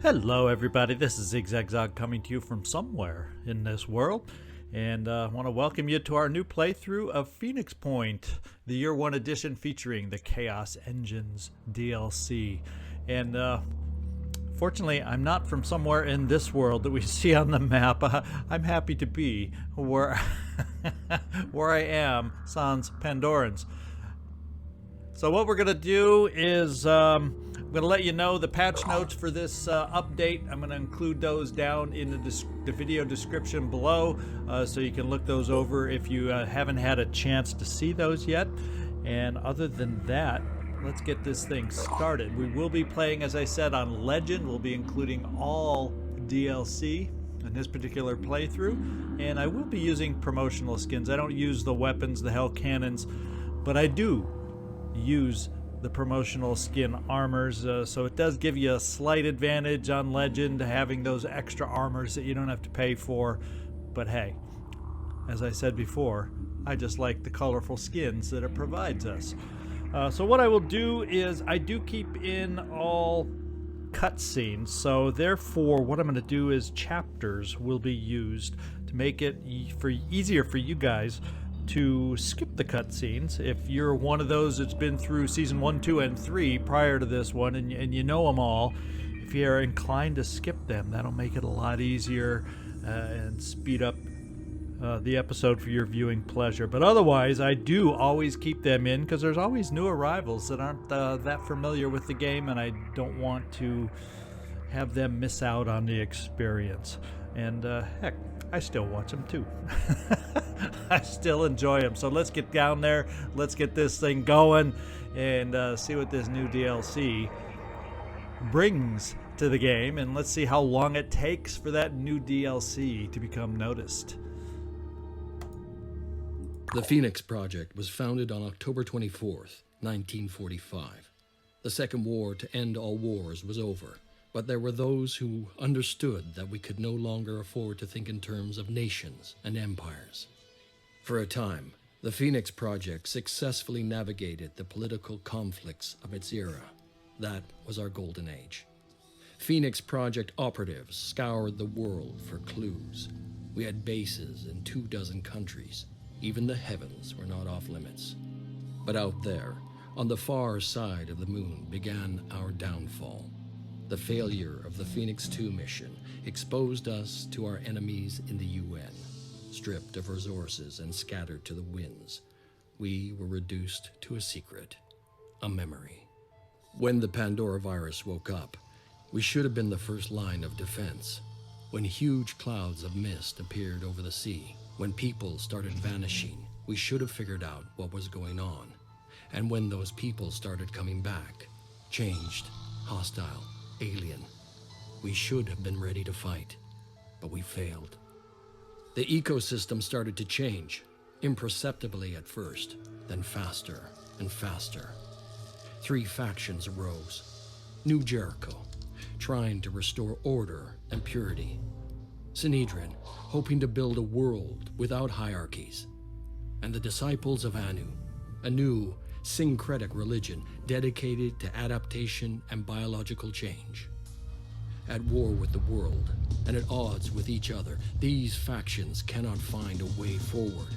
Hello everybody, this is Zigzag coming to you from somewhere in this world, and I want to welcome you to our new playthrough of Phoenix Point, the Year 1 edition featuring the Kaos Engines DLC. And fortunately, I'm not from somewhere in this world that we see on the map. I'm happy to be where, where I am, sans Pandorans. So what we're going to do is I'm going to let you know the patch notes for this update. I'm going to include those down in the video description below, so you can look those over if you haven't had a chance to see those yet. And other than that, let's get this thing started. We will be playing, as I said, on Legend. We'll be including all DLC in this particular playthrough, and I will be using promotional skins. I don't use the weapons, the hell cannons, but I do use the promotional skin armors, so it does give you a slight advantage on Legend, having those extra armors that you don't have to pay for. But hey, as I said before, I just like the colorful skins that it provides us. So what I will do is I do keep in all cutscenes, so therefore what I'm going to do is chapters will be used to make it easier for you guys to skip the cutscenes. If you're one of those that's been through season 1, 2, and 3 prior to this one, and you know them all, if you're inclined to skip them, that'll make it a lot easier and speed up the episode for your viewing pleasure. But otherwise, I do always keep them in because there's always new arrivals that aren't that familiar with the game, and I don't want to have them miss out on the experience. And heck, I still watch them too. I still enjoy them. So let's get down there. Let's get this thing going and see what this new DLC brings to the game. And let's see how long it takes for that new DLC to become noticed. The Phoenix Project was founded on October 24th, 1945. The Second War to end all wars was over. But there were those who understood that we could no longer afford to think in terms of nations and empires. For a time, the Phoenix Project successfully navigated the political conflicts of its era. That was our golden age. Phoenix Project operatives scoured the world for clues. We had bases in 24 countries. Even the heavens were not off limits. But out there, on the far side of the moon, began our downfall. The failure of the Phoenix 2 mission exposed us to our enemies in the UN. Stripped of resources and scattered to the winds, we were reduced to a secret, a memory. When the Pandora virus woke up, we should have been the first line of defense. When huge clouds of mist appeared over the sea, when people started vanishing, we should have figured out what was going on. And when those people started coming back, changed, hostile, alien, we should have been ready to fight, but we failed. The ecosystem started to change, imperceptibly at first, then faster and faster. 3 factions arose. New Jericho, trying to restore order and purity. Sanhedrin, hoping to build a world without hierarchies. And the Disciples of Anu, a new syncretic religion dedicated to adaptation and biological change. At war with the world and at odds with each other, these factions cannot find a way forward.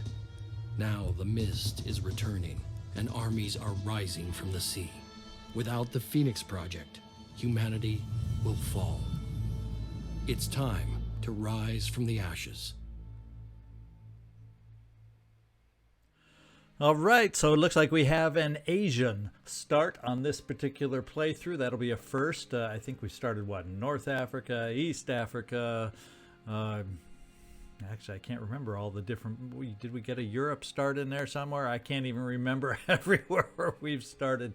Now the mist is returning and armies are rising from the sea. Without the Phoenix Project, humanity will fall. It's time to rise from the ashes. All right, so it looks like we have an Asian start on this particular playthrough. That'll be a first. I think we started, what, North Africa, East Africa. Actually, I can't remember all the different... Did we get a Europe start in there somewhere? I can't even remember everywhere we've started.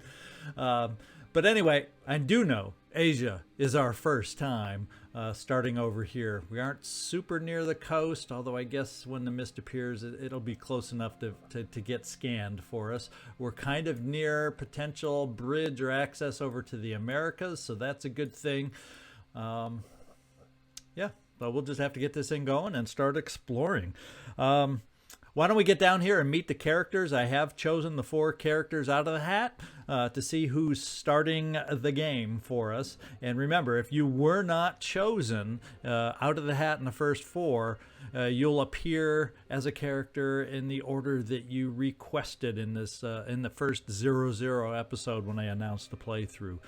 But anyway, I do know Asia is our first time starting over here. We aren't super near the coast, although I guess when the mist appears, it'll be close enough to get scanned for us. We're kind of near potential bridge or access over to the Americas, so that's a good thing. Yeah, but we'll just have to get this thing going and start exploring. why don't we get down here and meet the characters? I have chosen the 4 characters out of the hat to see who's starting the game for us. And remember, if you were not chosen out of the hat in the first 4, you'll appear as a character in the order that you requested in this in the first 00 episode when I announced the playthrough.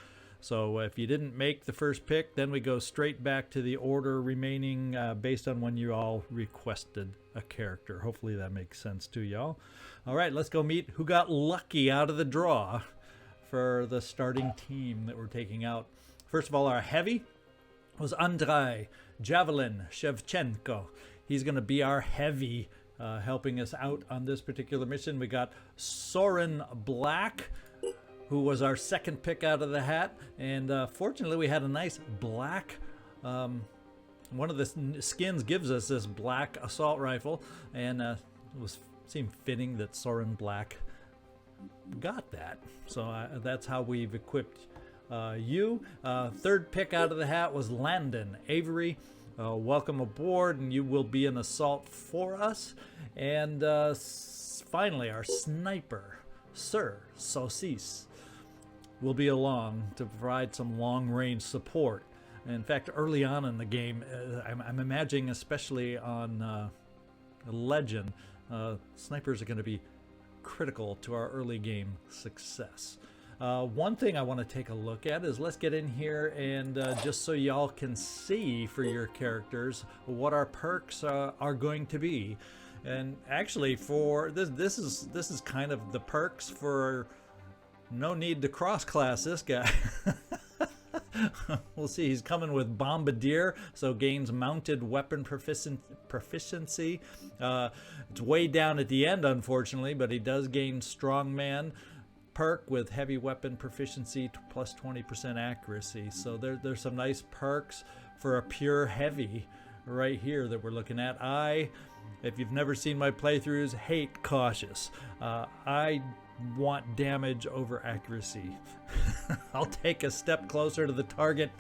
So if you didn't make the first pick, then we go straight back to the order remaining based on when you all requested a character. Hopefully that makes sense to y'all. All right, let's go meet who got lucky out of the draw for the starting team that we're taking out. First of all, our heavy was Andrei Javelin Shevchenko. He's going to be our heavy, helping us out on this particular mission. We got Soren Black, who was our second pick out of the hat. And fortunately, we had a nice black, one of the skins gives us this black assault rifle. And it seemed fitting that Soren Black got that. So that's how we've equipped you. Third pick out of the hat was Landon Avery. Welcome aboard, and you will be an assault for us. And finally, our sniper, Sir Saucis, will be along to provide some long-range support. In fact, early on in the game, I'm imagining, especially on Legend, snipers are going to be critical to our early game success. One thing I want to take a look at is let's get in here and just so y'all can see for your characters what our perks are going to be. And actually, for this is kind of the perks for no need to cross-class this guy. We'll see. He's coming with Bombardier, so gains mounted weapon proficiency. It's way down at the end, unfortunately, but he does gain Strongman perk with heavy weapon proficiency plus 20% accuracy. So there's some nice perks for a pure heavy right here that we're looking at. If you've never seen my playthroughs, hate cautious. I want damage over accuracy. I'll take a step closer to the target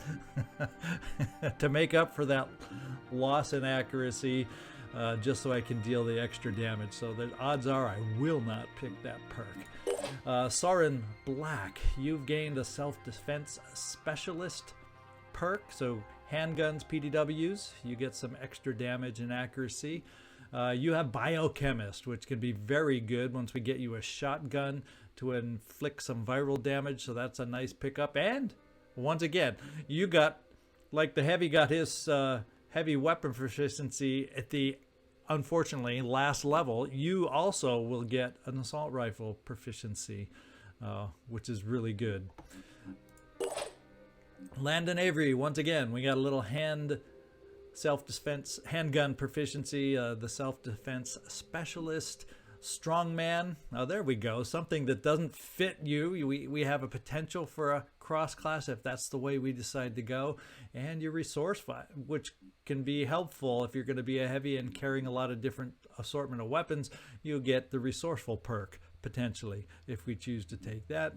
to make up for that loss in accuracy, just so I can deal the extra damage. So the odds are I will not pick that perk. Soren Black, you've gained a self-defense specialist perk. So handguns, PDWs, you get some extra damage and accuracy. You have Biochemist, which can be very good once we get you a shotgun to inflict some viral damage. So that's a nice pickup. And once again, you got, like the heavy got his heavy weapon proficiency at the, unfortunately, last level. You also will get an assault rifle proficiency, which is really good. Landon Avery, once again, we got a little self-defense handgun proficiency, the self-defense specialist, strongman. Now there we go, something that doesn't fit you. We have a potential for a cross class if that's the way we decide to go. And your resourceful, which can be helpful if you're going to be a heavy and carrying a lot of different assortment of weapons. You'll get the resourceful perk potentially if we choose to take that.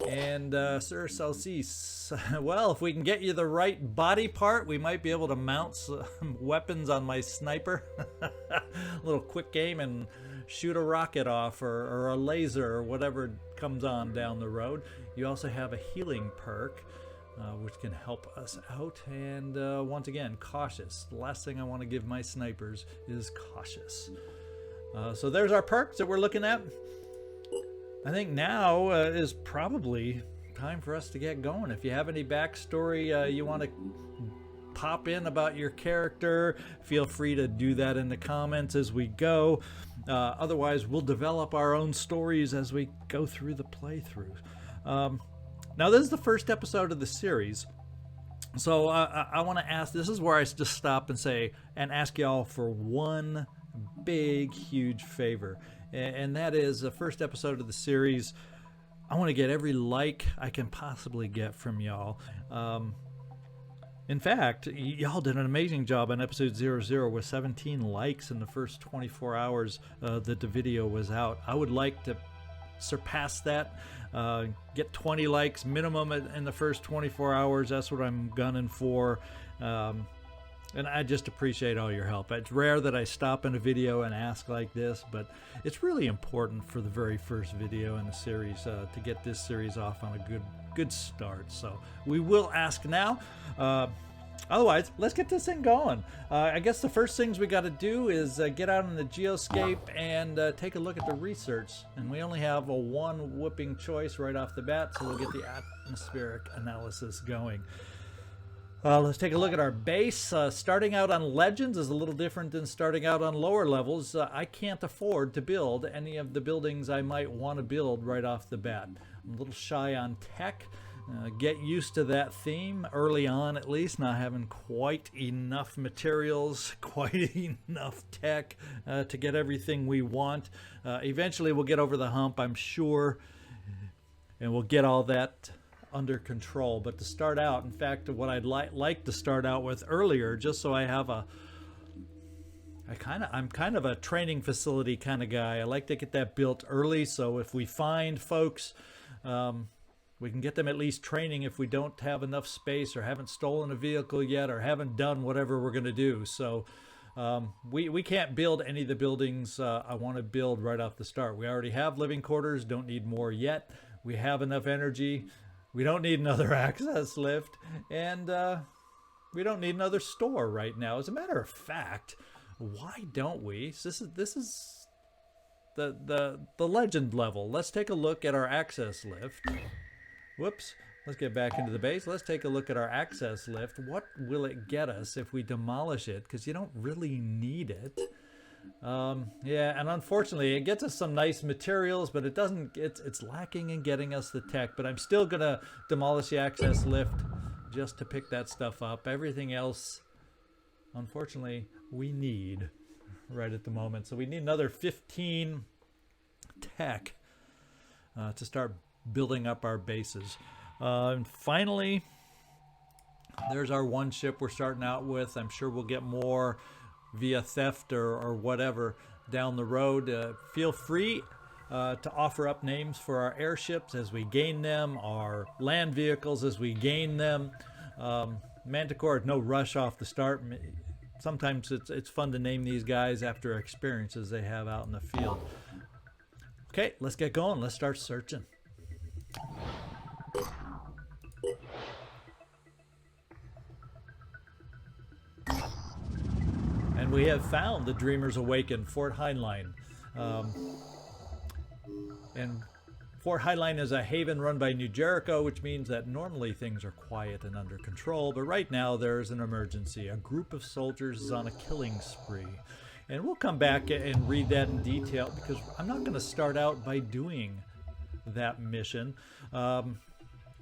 And Sir Saucis, well, if we can get you the right body part, we might be able to mount some weapons on my sniper. A little quick aim and shoot a rocket off, or a laser, or whatever comes on down the road. You also have a healing perk, which can help us out. And once again, cautious. The last thing I want to give my snipers is cautious. So there's our perks that we're looking at. I think now is probably time for us to get going. If you have any backstory you want to pop in about your character, feel free to do that in the comments as we go. Otherwise, we'll develop our own stories as we go through the playthrough. Now, this is the first episode of the series. So I want to ask, this is where I just stop and ask y'all for one big, huge favor. And that is the first episode of the series. I want to get every like I can possibly get from y'all. In fact, y'all did an amazing job on episode 00 with 17 likes in the first 24 hours that the video was out. I would like to surpass that, get 20 likes minimum in the first 24 hours. That's what I'm gunning for. And I just appreciate all your help. It's rare that I stop in a video and ask like this, but it's really important for the very first video in the series to get this series off on a good start. So we will ask now. Otherwise, let's get this thing going. I guess the first things we got to do is get out on the GeoScape and take a look at the research. And we only have a one whooping choice right off the bat, so we'll get the atmospheric analysis going. Let's take a look at our base. Starting out on Legends is a little different than starting out on lower levels. I can't afford to build any of the buildings I might want to build right off the bat. I'm a little shy on tech. Get used to that theme early on, at least, not having quite enough materials, quite enough tech to get everything we want. Eventually we'll get over the hump, I'm sure, and we'll get all that under control. But to start out, in fact, what I'd like to start out with earlier, just so I have I'm kind of a training facility kind of guy. I like to get that built early, so if we find folks, we can get them at least training if we don't have enough space or haven't stolen a vehicle yet or haven't done whatever we're going to do. So we can't build any of the buildings I want to build right off the start. We already have living quarters, don't need more yet. We have enough energy. We don't need another access lift, and we don't need another store right now. As a matter of fact, why don't we? This is the legend level. Let's take a look at our access lift. Whoops. Let's get back into the base. Let's take a look at our access lift. What will it get us if we demolish it? Because you don't really need it. Yeah, and unfortunately it gets us some nice materials, but it doesn't, it's lacking in getting us the tech. But I'm still gonna demolish the access lift just to pick that stuff up. Everything else, unfortunately, we need right at the moment. So we need another 15 tech to start building up our bases. And finally, there's our one ship we're starting out with. I'm sure we'll get more via theft or whatever down the road. Feel free to offer up names for our airships as we gain them, our land vehicles as we gain them. Manticore, no rush off the start. Sometimes it's fun to name these guys after experiences they have out in the field. Okay, let's get going. Let's start searching. And we have found the Dreamers Awaken, Fort Heinlein. And Fort Heinlein is a haven run by New Jericho, which means that normally things are quiet and under control, but right now there's an emergency. A group of soldiers is on a killing spree. And we'll come back and read that in detail, because I'm not going to start out by doing that mission. I'm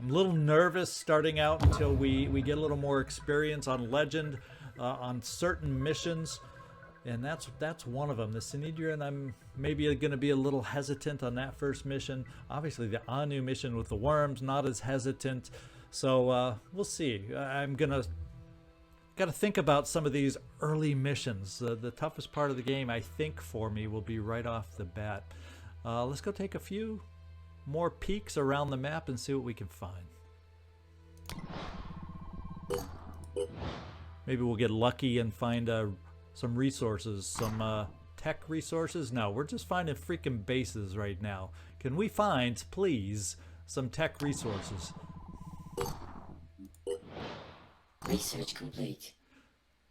a little nervous starting out until we get a little more experience on Legend, on certain missions, and that's one of them. The Synedrian, I'm maybe going to be a little hesitant on that first mission. Obviously the Anu mission with the worms, not as hesitant. So we'll see. I'm got to think about some of these early missions. The toughest part of the game, I think, for me will be right off the bat. Let's go take a few more peeks around the map and see what we can find. Maybe we'll get lucky and find some resources, some tech resources. No, we're just finding freaking bases right now. Can we find, please, some tech resources? Research complete.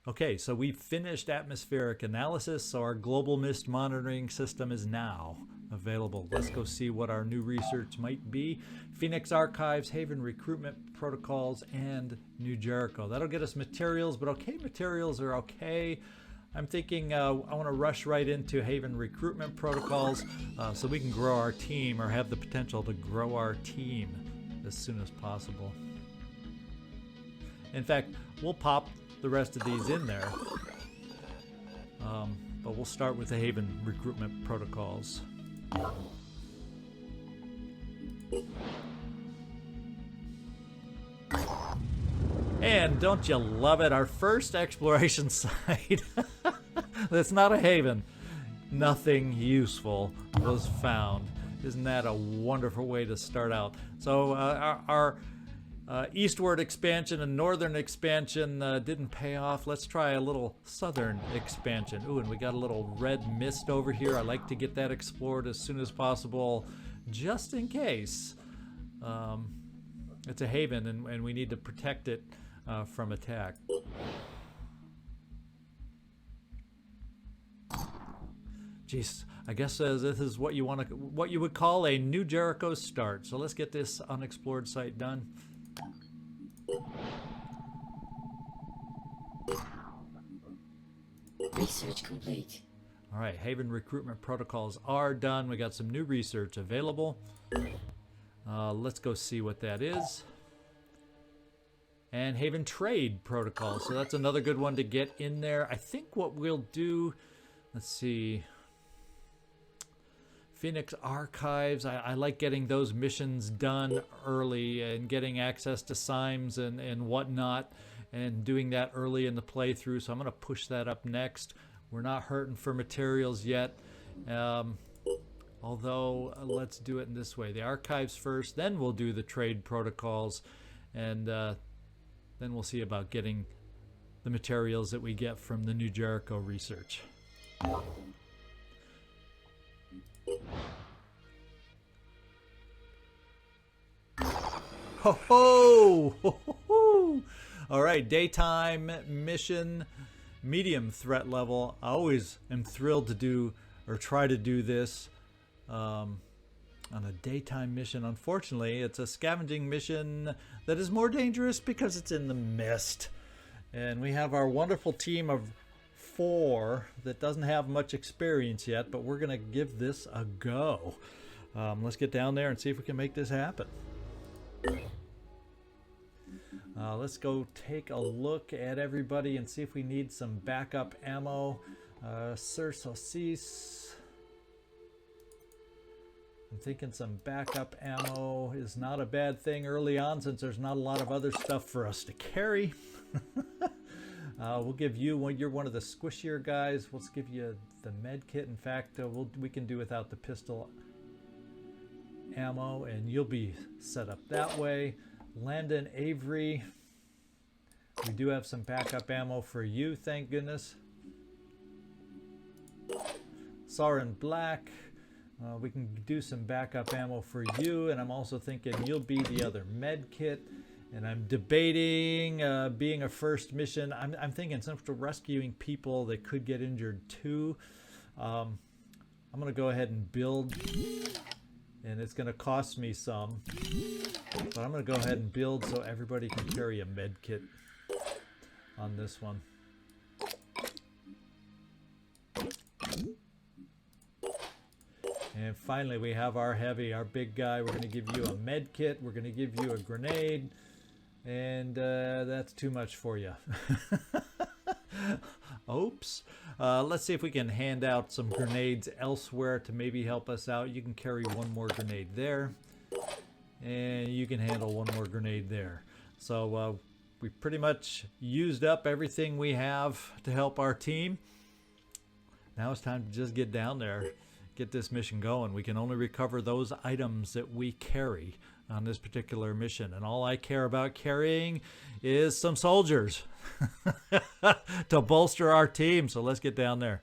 Okay, so we finished atmospheric analysis, so our global mist monitoring system is now available. Let's go see what our new research might be. Phoenix Archives, Haven Recruitment Protocols, and New Jericho. That'll get us materials, but okay, materials are okay. I'm thinking I want to rush right into Haven Recruitment Protocols so we can grow our team, or have the potential to grow our team as soon as possible. In fact, we'll pop the rest of these in there, but we'll start with the Haven Recruitment Protocols. And don't you love it? Our first exploration site that's not a haven. Nothing useful was found. Isn't that a wonderful way to start out? So our eastward expansion and northern expansion didn't pay off. Let's try a little southern expansion. Ooh, and we got a little red mist over here. I like to get that explored as soon as possible, just in case. It's a haven, and we need to protect it from attack. Jeez, I guess this is what you would call a New Jericho start. So let's get this unexplored site done. Research complete. All right, Haven recruitment protocols are done. We got some new research available. Let's go see what that is. And Haven trade protocol. So that's another good one to get in there. I think what we'll do, let's see. Phoenix Archives, I like getting those missions done early and getting access to SIMEs and whatnot and doing that early in the playthrough. So I'm going to push that up next. We're not hurting for materials yet. Although, let's do it in this way. The archives first, then we'll do the trade protocols, and then we'll see about getting the materials that we get from the New Jericho research. Ho ho! Ho ho ho! All right, daytime mission, medium threat level. I always am thrilled to do or try to do this on a daytime mission. Unfortunately, it's a scavenging mission that is more dangerous because it's in the mist. And we have our wonderful team of 4 that doesn't have much experience yet, but we're going to give this a go. Let's get down there and see if we can make this happen. Let's go take a look at everybody and see if we need some backup ammo. Sir Saucisse. I'm thinking some backup ammo is not a bad thing early on, since there's not a lot of other stuff for us to carry. We'll give you, you're one of the squishier guys, let's give you the med kit. In fact, we can do without the pistol ammo, and you'll be set up that way. Landon Avery, we do have some backup ammo for you, thank goodness. Soren Black, we can do some backup ammo for you, and I'm also thinking you'll be the other med kit. And I'm debating being a first mission. I'm thinking since we're rescuing people that could get injured too, I'm going to go ahead and build, and it's going to cost me some, but I'm going to go ahead and build so everybody can carry a med kit on this one. And finally, we have our heavy, our big guy. We're going to give you a med kit. We're going to give you a grenade. And that's too much for you. Oops. Let's see if we can hand out some grenades elsewhere to maybe help us out. You can carry one more grenade there. And you can handle one more grenade there. So we pretty much used up everything we have to help our team. Now it's time to just get down there, get this mission going. We can only recover those items that we carry on this particular mission, and all I care about carrying is some soldiers to bolster our team. So let's get down there.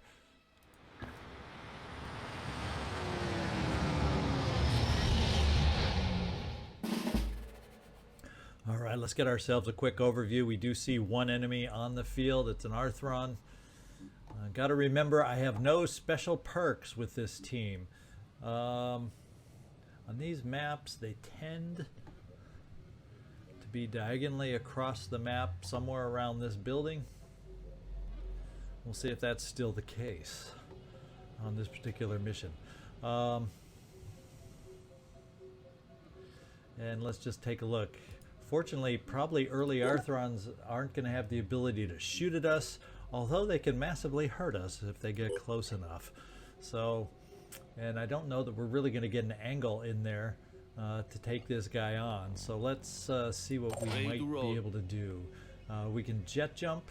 All right, let's get ourselves a quick overview. We do see one enemy on the field. It's an Arthron. Got to remember, I have no special perks with this team. On these maps, they tend to be diagonally across the map somewhere around this building. We'll see if that's still the case on this particular mission. And let's just take a look. Fortunately, probably early Arthrons aren't going to have the ability to shoot at us, although they can massively hurt us if they get close enough. So, and I don't know that we're really going to get an angle in there to take this guy on. So let's see what we might be able to do. We can jet jump,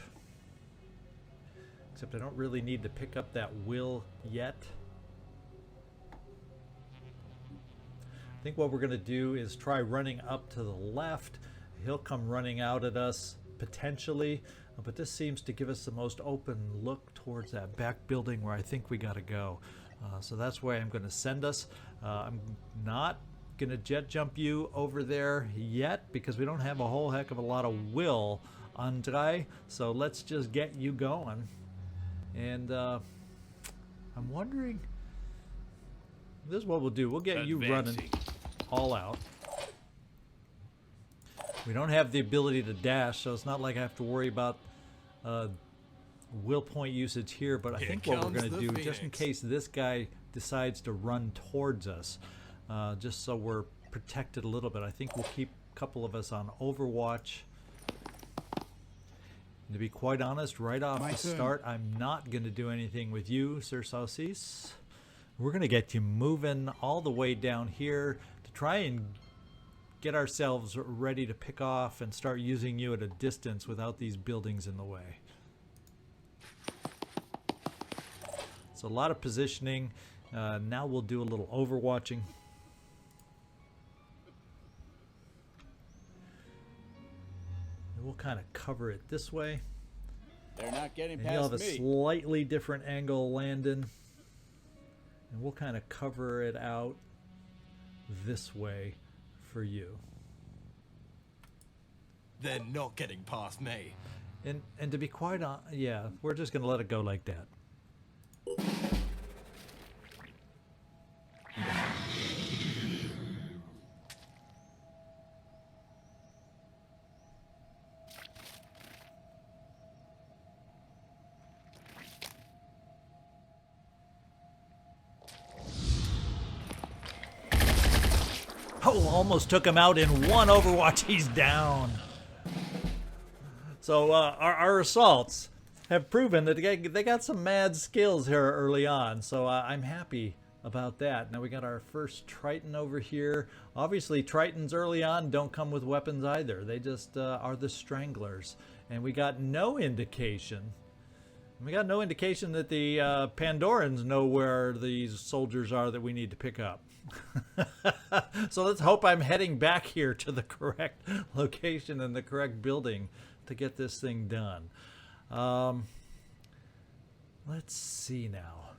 except I don't really need to pick up that will yet. I think what we're going to do is try running up to the left, he'll come running out at us potentially, but this seems to give us the most open look towards that back building where I think we got to go. So that's where I'm going to send us. I'm not going to jet jump you over there yet because we don't have a whole heck of a lot of will, Andre. So let's just get you going. And I'm wondering, this is what we'll do. We'll get you running all out. We don't have the ability to dash, so it's not like I have to worry about will point usage here, but I think what we're going to do, just in case this guy decides to run towards us, just so we're protected a little bit, I think we'll keep a couple of us on Overwatch. And to be quite honest, right off the start, I'm not going to do anything with you, Sir Saucisse. We're going to get you moving all the way down here to try and get ourselves ready to pick off and start using you at a distance without these buildings in the way. So a lot of positioning. Now we'll do a little overwatching. And we'll kind of cover it this way. They're not getting and past you'll have me. a slightly different angle landing. And we'll kind of cover it out this way for you. They're not getting past me. And to be quite honest, yeah, we're just going to let it go like that. Oh, almost took him out in one Overwatch. He's down. So our assaults have proven that they got some mad skills here early on. So I'm happy about that. Now we got our first Triton over here. Obviously, Tritons early on don't come with weapons either. They just are the stranglers. And we got no indication. We got no indication that the Pandorans know where these soldiers are that we need to pick up. So let's hope I'm heading back here to the correct location and the correct building to get this thing done. Let's see now.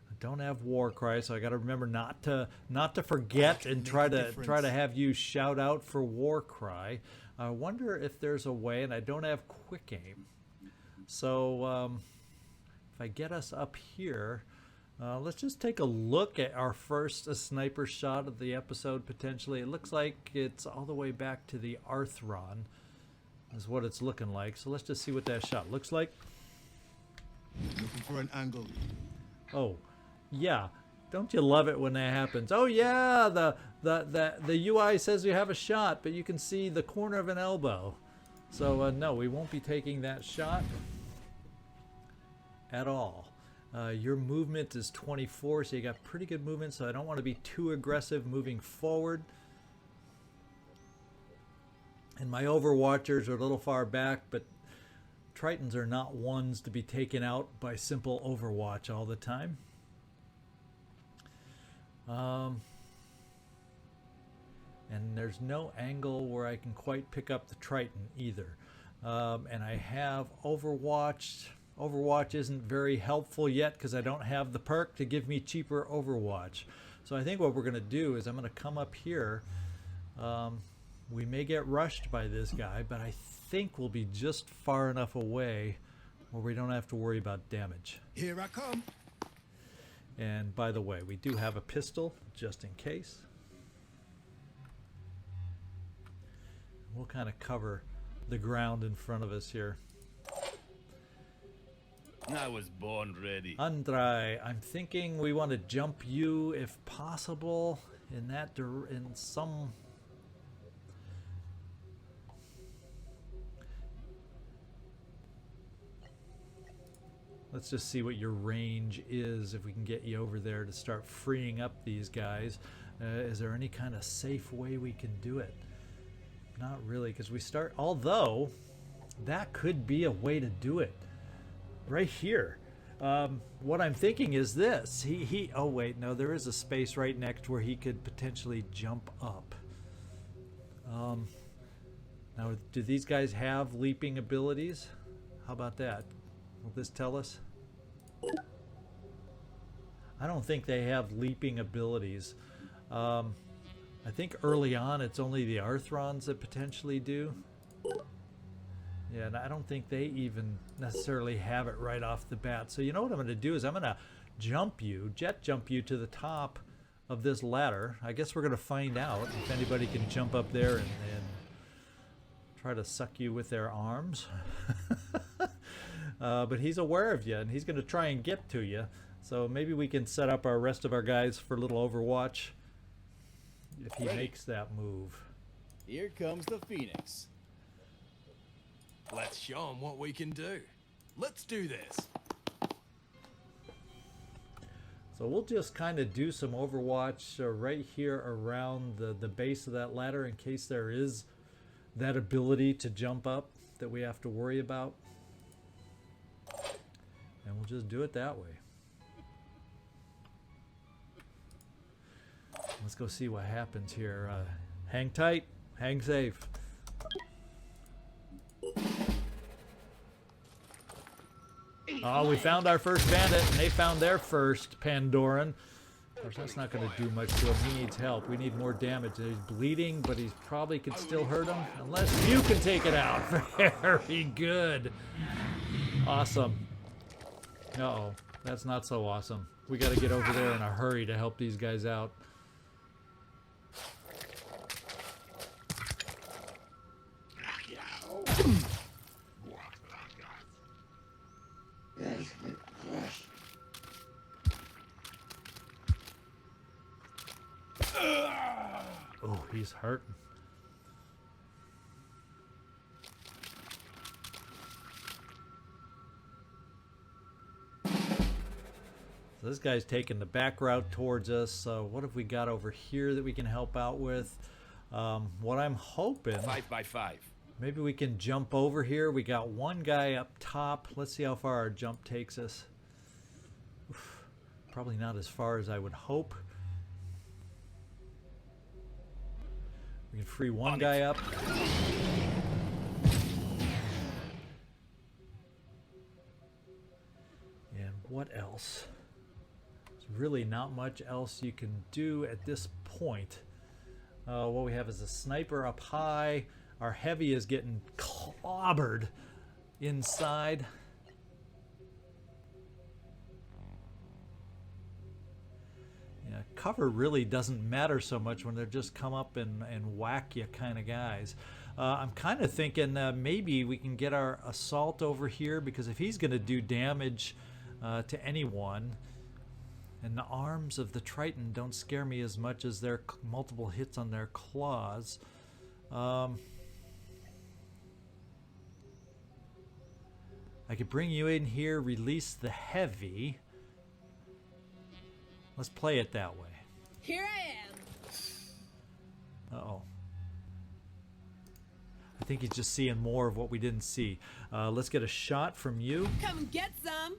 I don't have war cry, so I got to remember not to forget and try to have you shout out for war cry. I wonder if there's a way, and I don't have quick aim. So if I get us up here, let's just take a look at our first sniper shot of the episode potentially. It looks like it's all the way back to the Arthron is what it's looking like. So let's just see what that shot looks like. Looking for an angle. Oh, yeah. Don't you love it when that happens? Oh yeah, the UI says you have a shot, but you can see the corner of an elbow. So no, we won't be taking that shot at all. Your movement is 24, so you got pretty good movement, so I don't want to be too aggressive moving forward. And my Overwatchers are a little far back, but Tritons are not ones to be taken out by simple Overwatch all the time. And there's no angle where I can quite pick up the Triton either. And I have Overwatched. Overwatch isn't very helpful yet because I don't have the perk to give me cheaper Overwatch. So I think what we're going to do is I'm going to come up here. We may get rushed by this guy, but I think we'll be just far enough away where we don't have to worry about damage. Here I come. And by the way, we do have a pistol just in case. We'll kind of cover the ground in front of us here. I was born ready. Andre, I'm thinking we want to jump you if possible in that in some. Let's just see what your range is if we can get you over there to start freeing up these guys. Is there any kind of safe way we can do it? Not really, because we start, although that could be a way to do it. Right here. What I'm thinking is this. Oh wait, no, there is a space right next where he could potentially jump up. Now, do these guys have leaping abilities? How about that? Will this tell us? I don't think they have leaping abilities. I think early on it's only the Arthrons that potentially do. Yeah, and I don't think they even necessarily have it right off the bat. So you know what I'm going to do is I'm going to jet jump you to the top of this ladder. I guess we're going to find out if anybody can jump up there and try to suck you with their arms. But he's aware of you, and he's going to try and get to you. So maybe we can set up our rest of our guys for a little Overwatch if he makes that move. Here comes the Phoenix. Let's show him what we can do. Let's do this. So we'll just kind of do some Overwatch right here around the base of that ladder in case there is that ability to jump up that we have to worry about. And we'll just do it that way. Let's go see what happens here. Hang tight, hang safe. Oh, we found our first bandit, and they found their first Pandoran. Of course, that's not going to do much to him. He needs help. We need more damage. He's bleeding, but he probably could still hurt him. Unless you can take it out. Very good. Awesome. Uh-oh. That's not so awesome. We got to get over there in a hurry to help these guys out. Oh, he's hurting. So this guy's taking the back route towards us. So what have we got over here that we can help out with? What I'm hoping... 5 by 5. Maybe we can jump over here. We got one guy up top. Let's see how far our jump takes us. Oof, probably not as far as I would hope. We can free one guy up. And what else? There's really not much else you can do at this point. What we have is a sniper up high. Our heavy is getting clobbered inside. Yeah, cover really doesn't matter so much when they're just come up and whack you kind of guys. I'm kind of thinking maybe we can get our assault over here, because if he's going to do damage to anyone, and the arms of the Triton don't scare me as much as their multiple hits on their claws. I could bring you in here, release the heavy. Let's play it that way. Here I am. Uh-oh. I think he's just seeing more of what we didn't see. Let's get a shot from you. Come get some.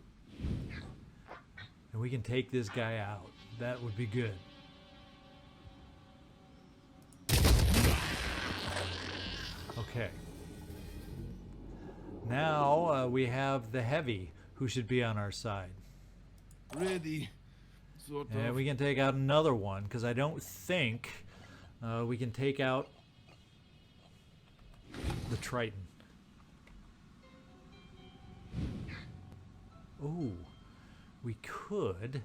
And we can take this guy out. That would be good. Okay. Now we have the heavy, who should be on our side. Ready. Sort of. And we can take out another one, because I don't think we can take out the Triton. Ooh, we could.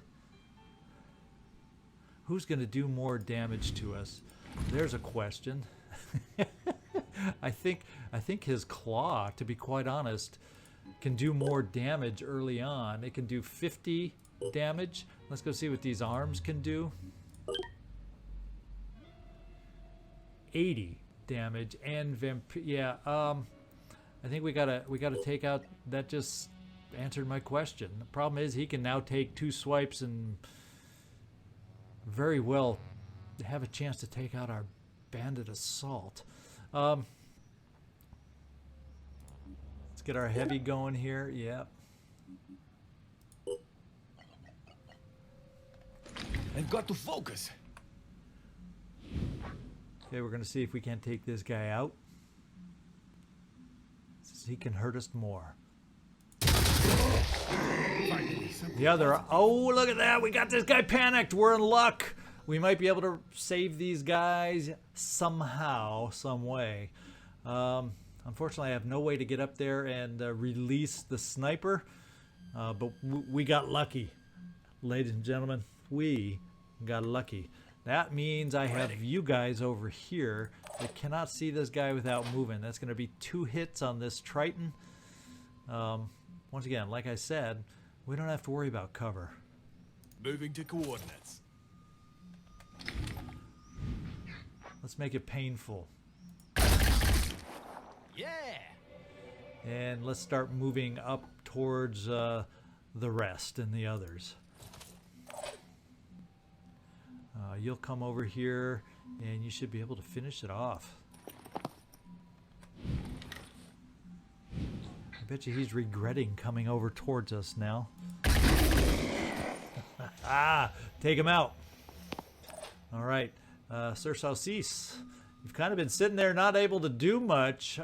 Who's going to do more damage to us? There's a question. I think his claw, to be quite honest, can do more damage early on. It can do 50 damage. Let's go see what these arms can do. 80 damage and yeah. I think we gotta take out. That just answered my question. The problem is he can now take 2 swipes and very well have a chance to take out our bandit assault. Let's get our heavy going here. Yep. I've got to focus. Okay, we're gonna see if we can't take this guy out. he can hurt us more. The other, oh, look at that. We got this guy panicked. We're in luck. We might be able to save these guys somehow, some way. Unfortunately, I have no way to get up there and release the sniper. But we got lucky. Ladies and gentlemen, we got lucky. That means I have you guys over here that cannot see this guy without moving. That's going to be 2 hits on this Triton. Once again, like I said, we don't have to worry about cover. Moving to coordinates. Let's make it painful. Yeah! And let's start moving up towards the rest and the others. You'll come over here and you should be able to finish it off. I bet you he's regretting coming over towards us now. Take him out. All right, Sir Saucisse, you've kind of been sitting there not able to do much.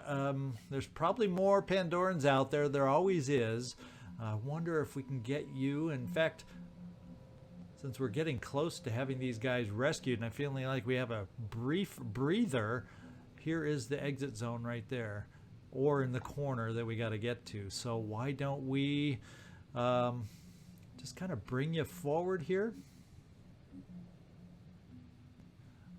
There's probably more Pandorans out there. There always is. I wonder if we can get you. In fact, since we're getting close to having these guys rescued and I'm feeling like we have a brief breather, here is the exit zone right there, or in the corner that we got to get to. So why don't we just kind of bring you forward here?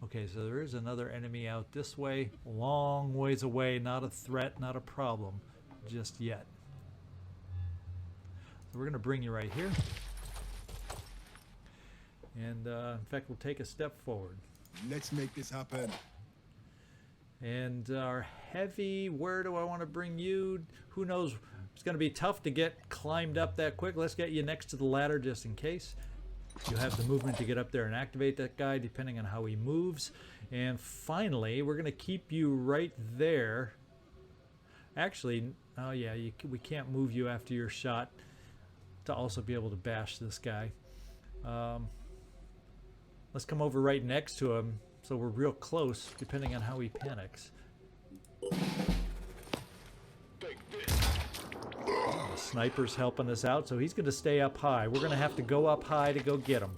Okay, so there is another enemy out this way, a long ways away, not a threat, not a problem just yet. So we're going to bring you right here. And in fact, we'll take a step forward. Let's make this happen. And our heavy, where do I want to bring you? Who knows? It's going to be tough to get climbed up that quick. Let's get you next to the ladder just in case. You have the movement to get up there and activate that guy depending on how he moves. And finally, we're going to keep you right there. Actually, oh yeah, we can't move you after your shot to also be able to bash this guy. Let's come over right next to him so we're real close depending on how he panics. The sniper's helping us out, so he's going to stay up high. We're going to have to go up high to go get him.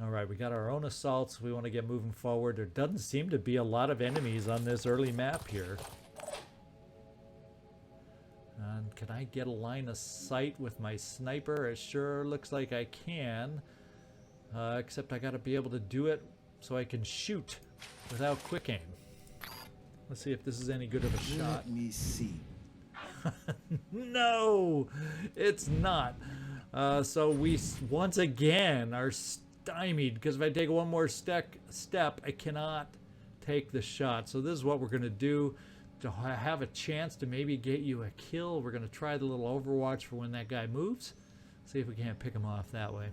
Alright, we got our own assaults. We want to get moving forward. There doesn't seem to be a lot of enemies on this early map here. And can I get a line of sight with my sniper? It sure looks like I can. Except I got to be able to do it so I can shoot without quick aim. Let's see if this is any good of a shot. Let me see. No, it's not. So we once again are stymied because if I take one more step, I cannot take the shot. So this is what we're going to do to have a chance to maybe get you a kill. We're going to try the little overwatch for when that guy moves. See if we can't pick him off that way.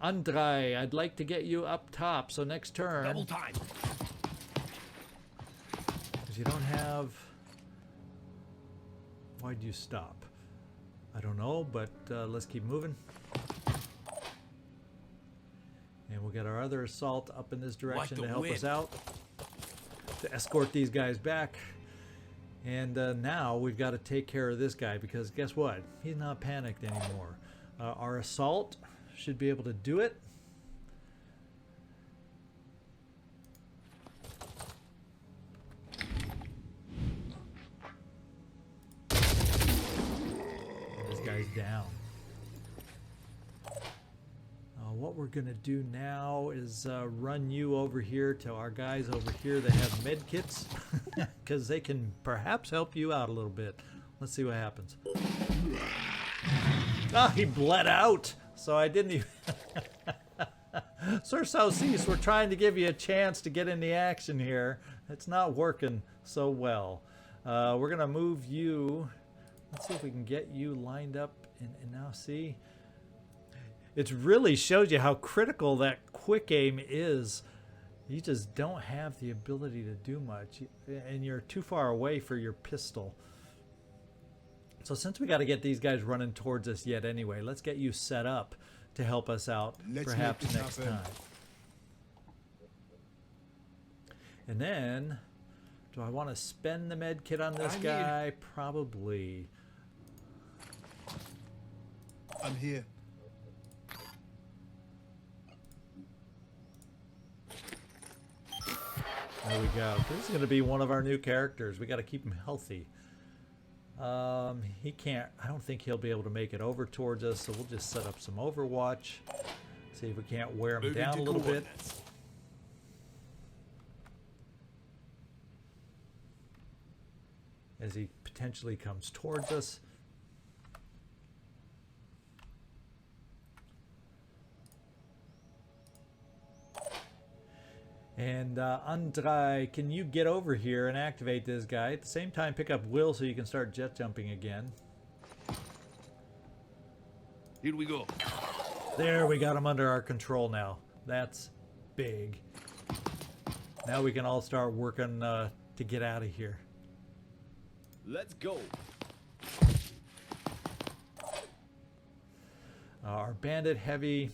Andrei, I'd like to get you up top. So next turn. Double time. Because you don't have... Why'd you stop? I don't know, but let's keep moving. And we'll get our other assault up in this direction to help us out. To escort these guys back. And now we've got to take care of this guy because guess what? He's not panicked anymore. Our assault should be able to do it. This guy's down. What we're going to do now is run you over here to our guys over here that have med kits because they can perhaps help you out a little bit. Let's see what happens. Ah, he bled out, so I didn't even... Sir Saucisse, we're trying to give you a chance to get in the action here. It's not working so well. We're going to move you. Let's see if we can get you lined up. And now see... It really shows you how critical that quick aim is. You just don't have the ability to do much. And you're too far away for your pistol. So since we got to get these guys running towards us yet anyway, let's get you set up to help us out Let's perhaps make this next happen. time. And then, do I want to spend the med kit on this I'm guy? here. Probably. I'm here. There we go. This is going to be one of our new characters. We got to keep him healthy. He can't, I don't think he'll be able to make it over towards us, so we'll just set up some overwatch. See if we can't wear him Moving down to a little bit. coordinates. As he potentially comes towards us. And Andrei, can you get over here and activate this guy? At the same time, pick up Will so you can start jet jumping again. Here we go. There, we got him under our control now. That's big. Now we can all start working to get out of here. Let's go. Our bandit heavy,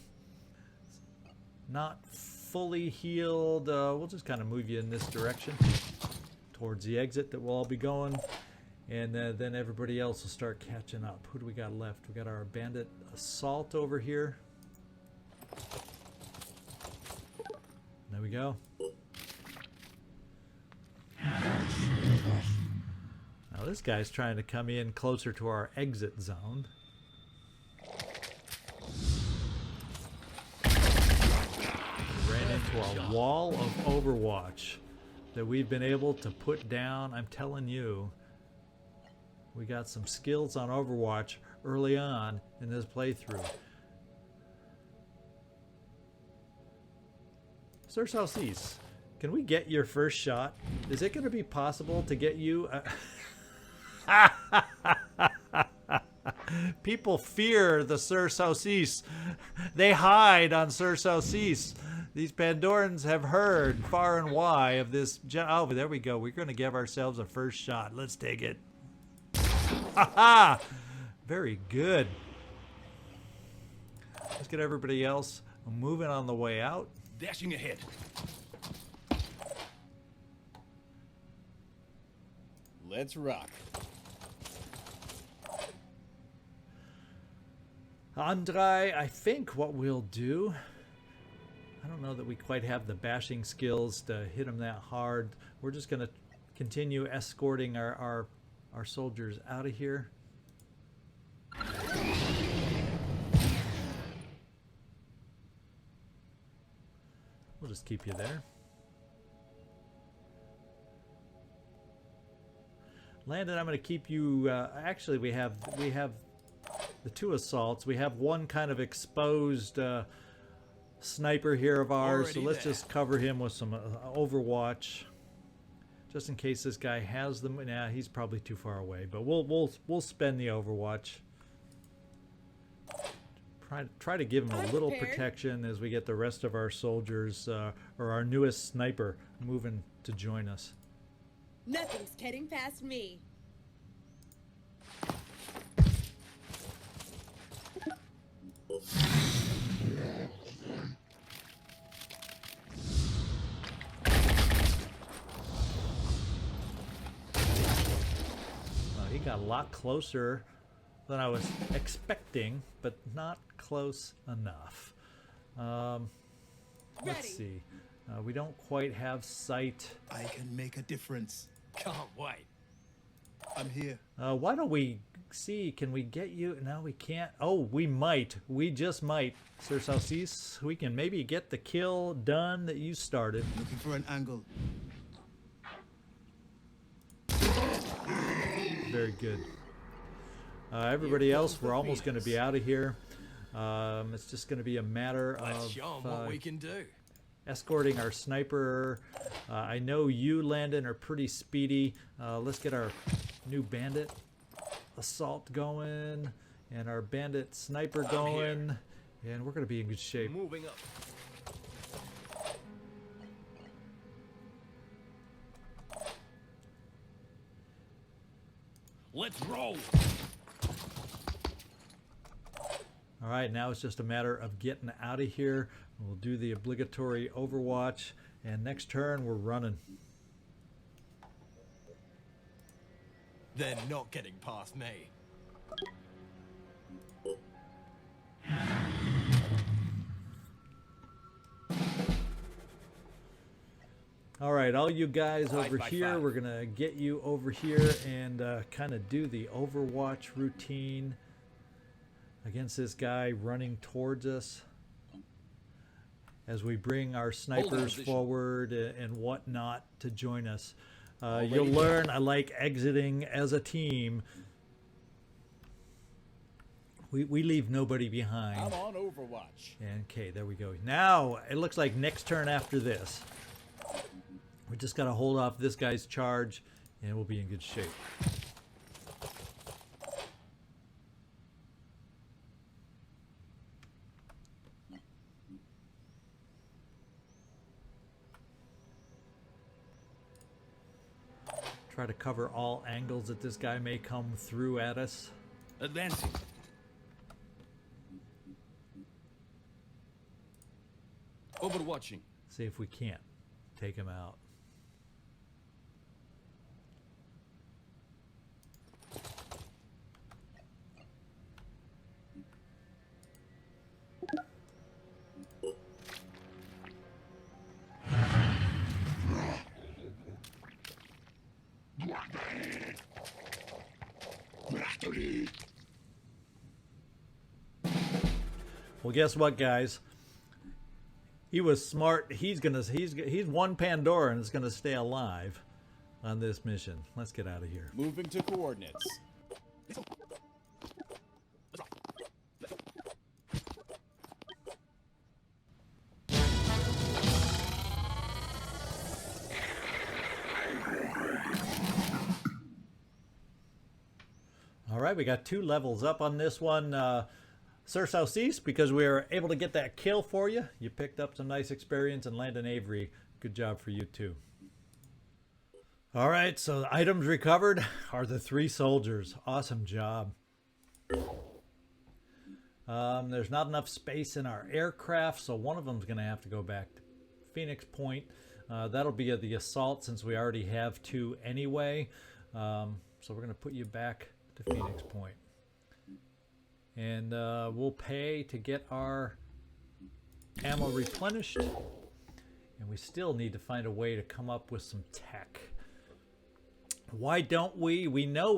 not fully healed. We'll just kind of move you in this direction towards the exit that we'll all be going, and then everybody else will start catching up. Who do we got left? We got our bandit assault over here. There we go. Now this guy's trying to come in closer to our exit zone. Ran into a wall of Overwatch that we've been able to put down. I'm telling you, we got some skills on Overwatch early on in this playthrough. Sir Southeast, can we get your first shot? Is it going to be possible to get you? People fear the Sir Southeast. They hide on Sir Southeast. These Pandorans have heard far and wide of this. Oh, there we go. We're going to give ourselves a first shot. Let's take it. Ha ha! Very good. Let's get everybody else moving on the way out. Dashing ahead. Let's rock. Andrei, I think what we'll do, I don't know that we quite have the bashing skills to hit him that hard. We're just going to continue escorting our soldiers out of here. We'll just keep you there. Landon, I'm going to keep you. Actually, we have the two assaults. We have one kind of exposed sniper here of ours, Already so let's there. just cover him with some Overwatch, just in case this guy has them. Nah, he's probably too far away, but we'll spend the Overwatch. Try to give him a I'm little prepared. protection as we get the rest of our soldiers or our newest sniper moving to join us. Nothing's getting past me. He got a lot closer than I was expecting, but not close enough. Let's Ready. see. We don't quite have sight. I can make a difference. Can't wait. I'm here. Why don't we see? Can we get you? No, we can't. Oh, we might. We just might. Sir Southeast, we can maybe get the kill done that you started. Looking for an angle. Very good. Everybody else, we're almost going to be out of here. It's just going to be a matter Let's of show 'em what we can do. escorting our sniper. I know you, Landon, are pretty speedy. Let's get our new bandit assault going and our bandit sniper going, and we're going to be in good shape. Moving up. Let's roll. All right, now it's just a matter of getting out of here. We'll do the obligatory overwatch, and next turn we're running. They're not getting past me. All right, all you guys Five over by here, five. we're going to get you over here and kind of do the overwatch routine against this guy running towards us as we bring our snipers position. forward and whatnot to join us. Already You'll done. learn I like exiting as a team. We leave nobody behind. I'm on Overwatch. And okay, there we go. Now it looks like next turn after this, we just got to hold off this guy's charge, and we'll be in good shape. Try to cover all angles that this guy may come through at us. Advancing. Overwatching. See if we can't take him out. Well, guess what, guys? He was smart. He's one Pandora and is gonna stay alive on this mission. Let's get out of here. Moving to coordinates. All right, we got 2 levels up on this one. Sir Southeast, because we were able to get that kill for you. You picked up some nice experience, and Landon Avery, good job for you too. All right, so the items recovered are the 3 soldiers. Awesome job. There's not enough space in our aircraft, so one of them is going to have to go back to Phoenix Point. That'll be the assault since we already have 2 anyway. So we're going to put you back to Phoenix Point. And we'll pay to get our ammo replenished. And we still need to find a way to come up with some tech. Why don't we? We know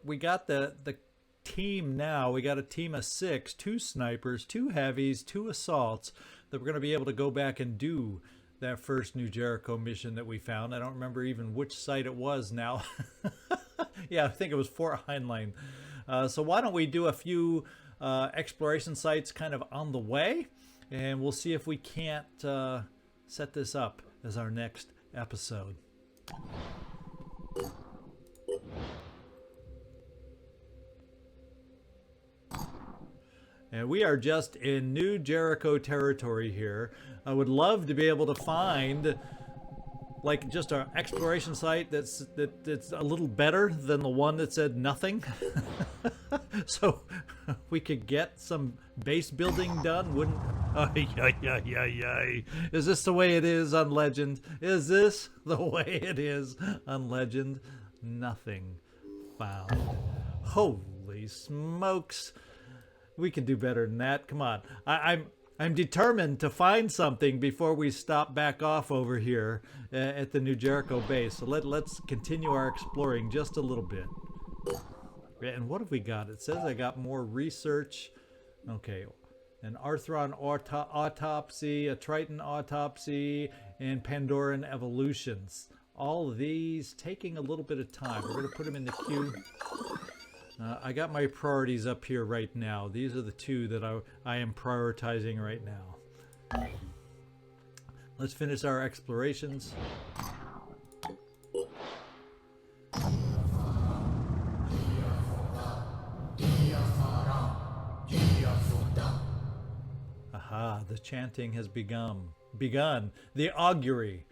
we got the team now. We got a team of 6, 2 snipers, 2 heavies, 2 assaults that we're going to be able to go back and do that first New Jericho mission that we found. I don't remember even which site it was now. Yeah, I think it was Fort Heinlein. So why don't we do a few exploration sites kind of on the way, and we'll see if we can't set this up as our next episode. And we are just in New Jericho territory here. I would love to be able to find like just an exploration site that's a little better than the one that said nothing. So we could get some base building done, wouldn't? Is this the way it is on Legend? Is this the way it is on Legend? Nothing found. Holy smokes. We can do better than that. Come on. I'm determined to find something before we stop back off over here at the New Jericho base. So let's continue our exploring just a little bit. And what have we got? It says I got more research. Okay. An Arthron autopsy, a Triton autopsy, and Pandoran evolutions. All of these taking a little bit of time. We're going to put them in the queue. I got my priorities up here right now. These are the 2 that I am prioritizing right now. Let's finish our explorations. Aha, the chanting has begun. The augury.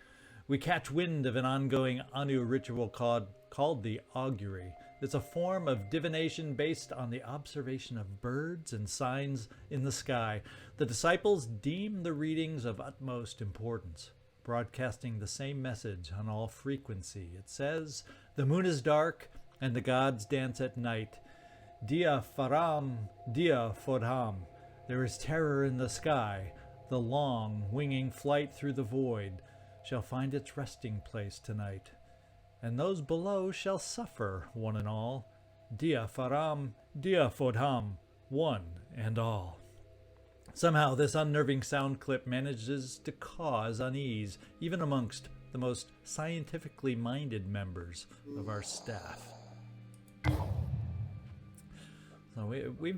We catch wind of an ongoing Anu ritual called the augury. It's a form of divination based on the observation of birds and signs in the sky. The disciples deem the readings of utmost importance, broadcasting the same message on all frequency. It says, "The moon is dark and the gods dance at night. Dia faram, dia fodham. There is terror in the sky. The long, winging flight through the void shall find its resting place tonight. And those below shall suffer, one and all. Dia faram, dia fodham, one and all." Somehow this unnerving sound clip manages to cause unease, even amongst the most scientifically minded members of our staff. So we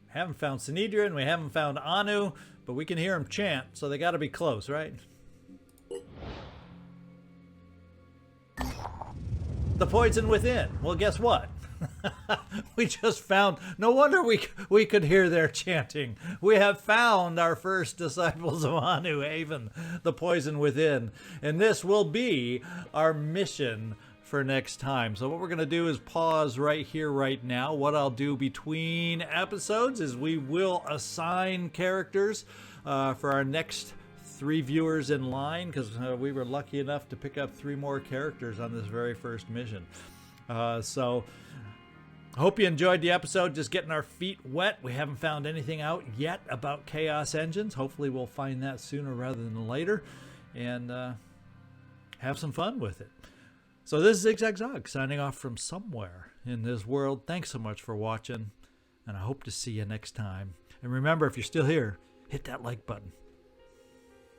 haven't found Sinedria and we haven't found Anu, but we can hear them chant, so they got to be close, right? The poison within. Well, guess what? We just found. No wonder we could hear their chanting. We have found our first disciples of Anu, Haven, the poison within, and this will be our mission for next time. So what we're going to do is pause right here, right now. What I'll do between episodes is we will assign characters for our next 3 viewers in line, because we were lucky enough to pick up 3 more characters on this very first mission. So I hope you enjoyed the episode, just getting our feet wet. We haven't found anything out yet about Kaos Engines. Hopefully we'll find that sooner rather than later, and have some fun with it. So this is Zigzag signing off from somewhere in this world. Thanks so much for watching, and I hope to see you next time. And remember, if you're still here, hit that like button.